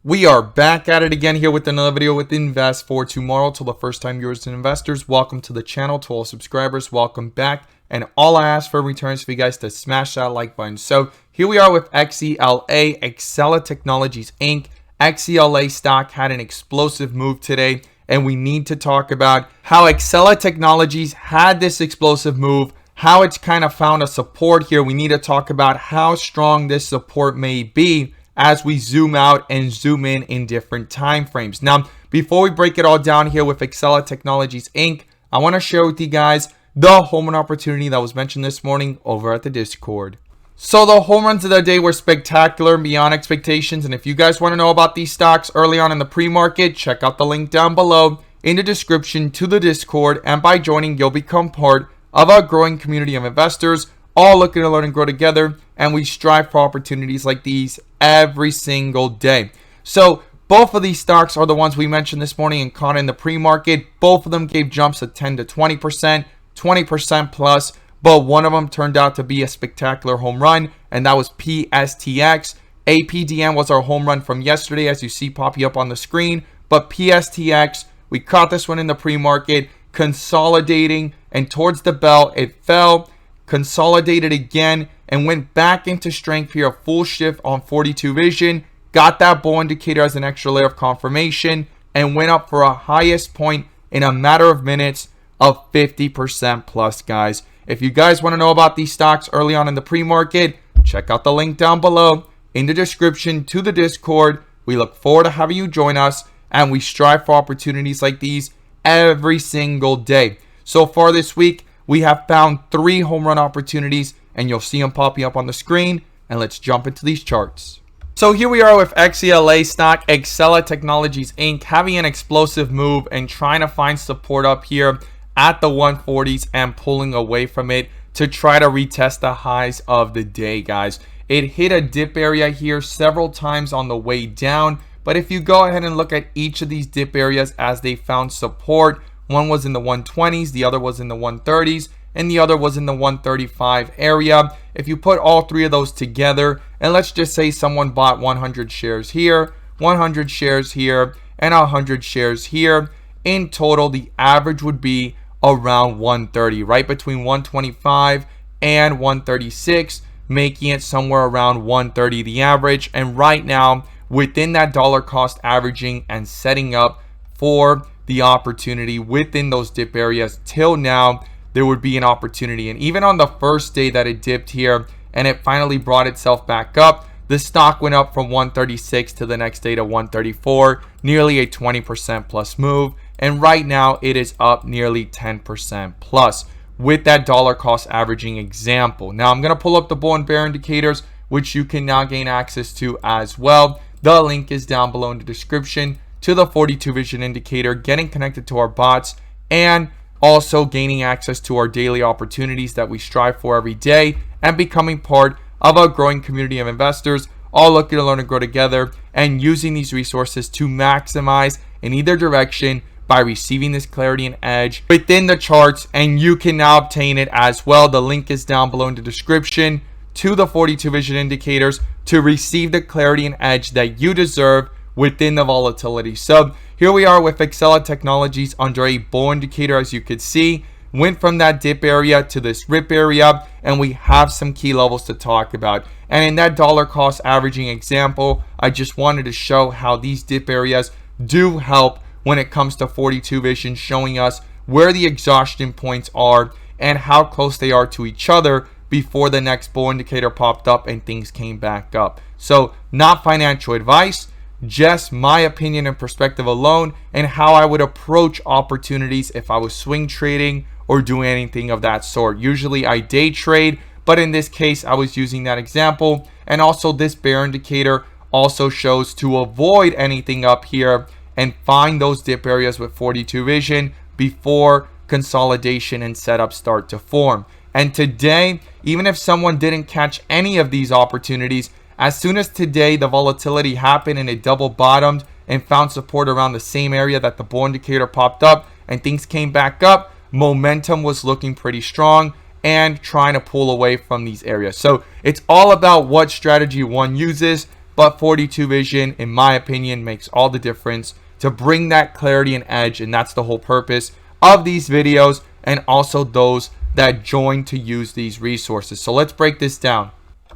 We are back at it again here with another video with Invest for Tomorrow. To the first time viewers and investors, welcome to the channel. To all subscribers, welcome back. And all I ask for in return is for you guys to smash that like button. So here we are with XCLA, Xela Technologies Inc. XCLA stock had an explosive move today, and we need to talk about how Xela Technologies had this explosive move, how it's kind of found a support here. We need to talk about how strong this support may be as we zoom out and zoom in different time frames. Now, before we break it all down here with Xela Technologies Inc., I want to share with you guys the home run opportunity that was mentioned this morning over at the Discord. So the home runs of the day were spectacular and beyond expectations. And if you guys want to know about these stocks early on in the pre-market, check out the link down below in the description to the Discord. And by joining, you'll become part of our growing community of investors, all looking to learn and grow together, and we strive for opportunities like these every single day. So both of these stocks are the ones we mentioned this morning and caught in the pre-market. Both of them gave jumps of 10 to 20%, 20% plus, but one of them turned out to be a spectacular home run, and that was PSTX. APDM was our home run from yesterday, as you see popping up on the screen, but PSTX, we caught this one in the pre-market, consolidating, and towards the bell, it fell, consolidated again, and went back into strength here, a full shift on 42 vision, got that bull indicator as an extra layer of confirmation, and went up for a highest point in a matter of minutes of 50% plus, guys. If you guys want to know about these stocks early on in the pre-market, check out the link down below in the description to the Discord. We look forward to having you join us, and we strive for opportunities like these every single day. So far this week, we have found 3 home run opportunities, and you'll see them popping up on the screen. And let's jump into these charts. So here we are with XCLA stock, Xela Technologies Inc., having an explosive move and trying to find support up here at the 140s and pulling away from it to try to retest the highs of the day, guys. It hit a dip area here several times on the way down, but if you go ahead and look at each of these dip areas as they found support, one was in the 120s, the other was in the 130s, and the other was in the 135 area. If you put all 3 of those together, and let's just say someone bought 100 shares here, 100 shares here, and 100 shares here, in total the average would be around 130, right between 125 and 136, making it somewhere around 130 the average. And right now, within that dollar cost averaging and setting up for the opportunity within those dip areas, till now there would be an opportunity. And even on the first day that it dipped here and it finally brought itself back up, the stock went up from 136 to the next day to 134, nearly a 20% plus move. And right now it is up nearly 10% plus with that dollar cost averaging example. Now I'm going to pull up the bull and bear indicators, which you can now gain access to as well. The link is down below in the description to the 42 vision indicator, getting connected to our bots, and also gaining access to our daily opportunities that we strive for every day, and becoming part of a growing community of investors, all looking to learn and grow together, and using these resources to maximize in either direction by receiving this clarity and edge within the charts. And you can now obtain it as well. The link is down below in the description to the 42 vision indicators to receive the clarity and edge that you deserve within the volatility. So here we are with Xela Technologies under a bull indicator, as you could see, went from that dip area to this rip area, and we have some key levels to talk about. And in that dollar cost averaging example, I just wanted to show how these dip areas do help when it comes to 42 vision, showing us where the exhaustion points are and how close they are to each other before the next bull indicator popped up and things came back up. So not financial advice, just my opinion and perspective alone, and how I would approach opportunities if I was swing trading or doing anything of that sort. Usually I day trade, but in this case I was using that example. And also this bear indicator also shows to avoid anything up here and find those dip areas with 42 vision before consolidation and setup start to form. And today, even if someone didn't catch any of these opportunities, as soon as today the volatility happened and it double bottomed and found support around the same area that the bull indicator popped up and things came back up, momentum was looking pretty strong and trying to pull away from these areas. So it's all about what strategy one uses, but 42 vision, in my opinion, makes all the difference to bring that clarity and edge, and that's the whole purpose of these videos and also those that join to use these resources. So let's break this down.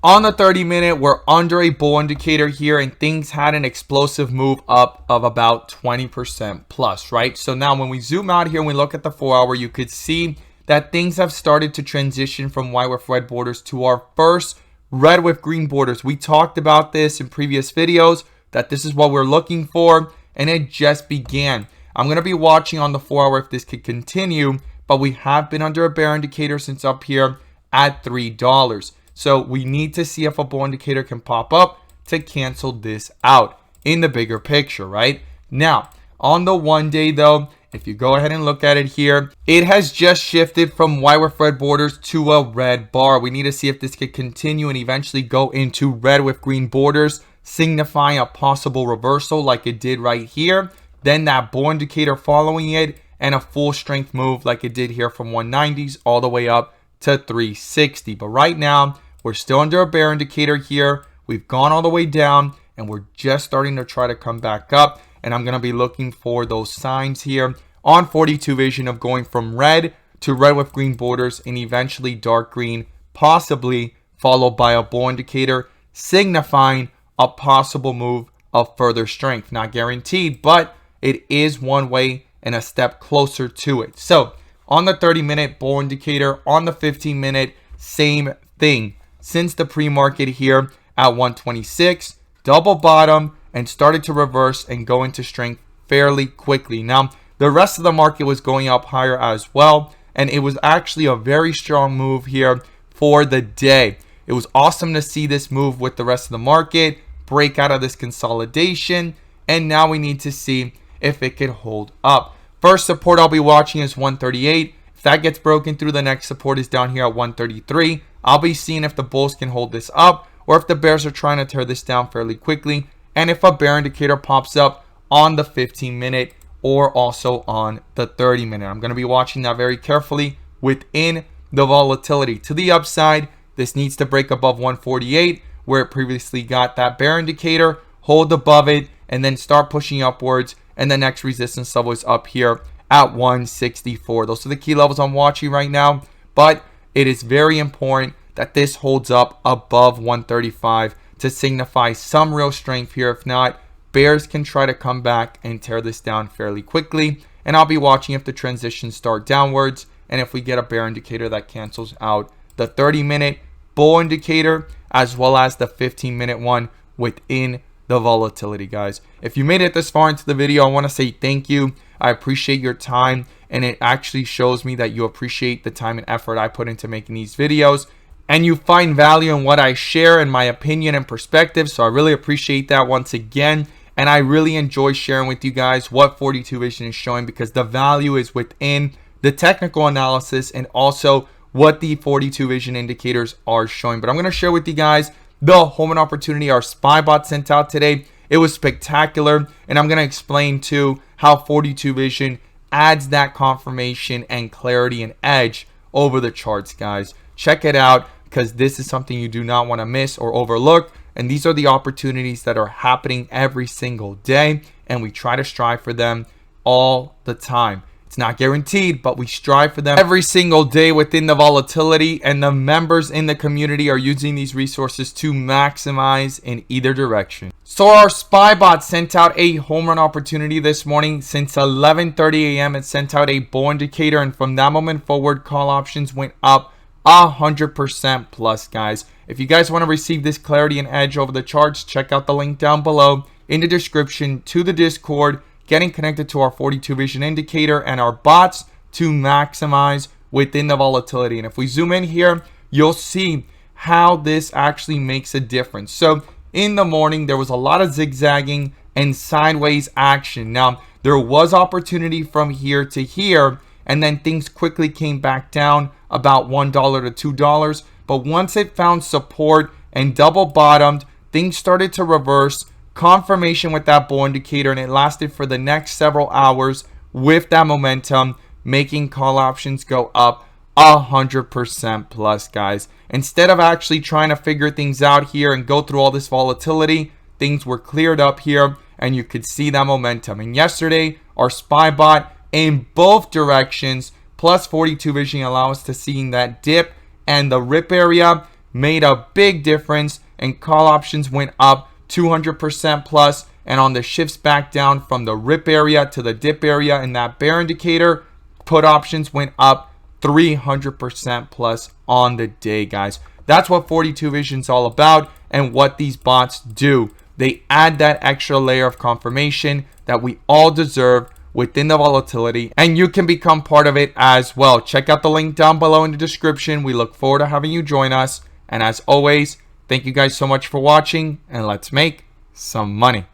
On the 30-minute, we're under a bull indicator here, and things had an explosive move up of about 20% plus, right? So now when we zoom out here and we look at the 4-hour, you could see that things have started to transition from white with red borders to our first red with green borders. We talked about this in previous videos, that this is what we're looking for, and it just began. I'm going to be watching on the 4-hour if this could continue, but we have been under a bear indicator since up here at $3. So we need to see if a bull indicator can pop up to cancel this out in the bigger picture, right? Now, on the 1 day though, if you go ahead and look at it here, it has just shifted from white with red borders to a red bar. We need to see if this could continue and eventually go into red with green borders, signifying a possible reversal like it did right here. Then that bull indicator following it, and a full strength move like it did here from 190s all the way up to 360. But right now, we're still under a bear indicator here. We've gone all the way down, and we're just starting to try to come back up. And I'm going to be looking for those signs here on 42 vision of going from red to red with green borders and eventually dark green, possibly followed by a bull indicator, signifying a possible move of further strength. Not guaranteed, but it is one way and a step closer to it. So on the 30-minute bull indicator, on the 15-minute, same thing. Since the pre-market here at 126, double bottom and started to reverse and go into strength fairly quickly. Now, the rest of the market was going up higher as well, and it was actually a very strong move here for the day. It was awesome to see this move with the rest of the market, break out of this consolidation, and now we need to see if it could hold up. First support I'll be watching is 138. If that gets broken through, the next support is down here at 133. I'll be seeing if the bulls can hold this up or if the bears are trying to tear this down fairly quickly, and if a bear indicator pops up on the 15-minute or also on the 30-minute. I'm going to be watching that very carefully within the volatility. To the upside, this needs to break above 148 where it previously got that bear indicator, hold above it, and then start pushing upwards. And the next resistance level is up here at 164. Those are the key levels I'm watching right now, but it is very important that this holds up above 135 to signify some real strength here. If not, bears can try to come back and tear this down fairly quickly. And I'll be watching if the transitions start downwards and if we get a bear indicator that cancels out the 30-minute bull indicator as well as the 15-minute one within the volatility, guys. If you made it this far into the video, I want to say thank you. I appreciate your time, and it actually shows me that you appreciate the time and effort I put into making these videos, and you find value in what I share and my opinion and perspective. So I really appreciate that once again, and I really enjoy sharing with you guys what 42 vision is showing, because the value is within the technical analysis and also what the 42 vision indicators are showing. But I'm going to share with you guys the home run opportunity our spy bot sent out today. It was spectacular, and I'm going to explain too how 42 vision adds that confirmation and clarity and edge over the charts, guys. Check it out, because this is something you do not want to miss or overlook, and these are the opportunities that are happening every single day, and we try to strive for them all the time. It's not guaranteed, but we strive for them every single day within the volatility, and the members in the community are using these resources to maximize in either direction. So our spy bot sent out a home run opportunity this morning. Since 11:30 a.m. it sent out a bull indicator, and from that moment forward, call options went up 100% plus, guys. If you guys want to receive this clarity and edge over the charts, check out the link down below in the description to the Discord, getting connected to our 42 vision indicator and our bots to maximize within the volatility. And if we zoom in here, you'll see how this actually makes a difference. So in the morning, there was a lot of zigzagging and sideways action. Now, there was opportunity from here to here, and then things quickly came back down about $1 to $2. But once it found support and double bottomed, things started to reverse. Confirmation with that bull indicator, and it lasted for the next several hours with that momentum, making call options go up 100% plus, guys. Instead of actually trying to figure things out here and go through all this volatility, things were cleared up here, and you could see that momentum. And yesterday, our SPY bot in both directions, plus 42 vision, allow us to seeing that dip, and the rip area made a big difference, and call options went up 200% plus, and on the shifts back down from the rip area to the dip area in that bear indicator, put options went up 300% plus on the day, guys. That's what 42 vision is all about, and what these bots do. They add that extra layer of confirmation that we all deserve within the volatility, and you can become part of it as well. Check out the link down below in the description. We look forward to having you join us, and as always, thank you guys so much for watching, and let's make some money.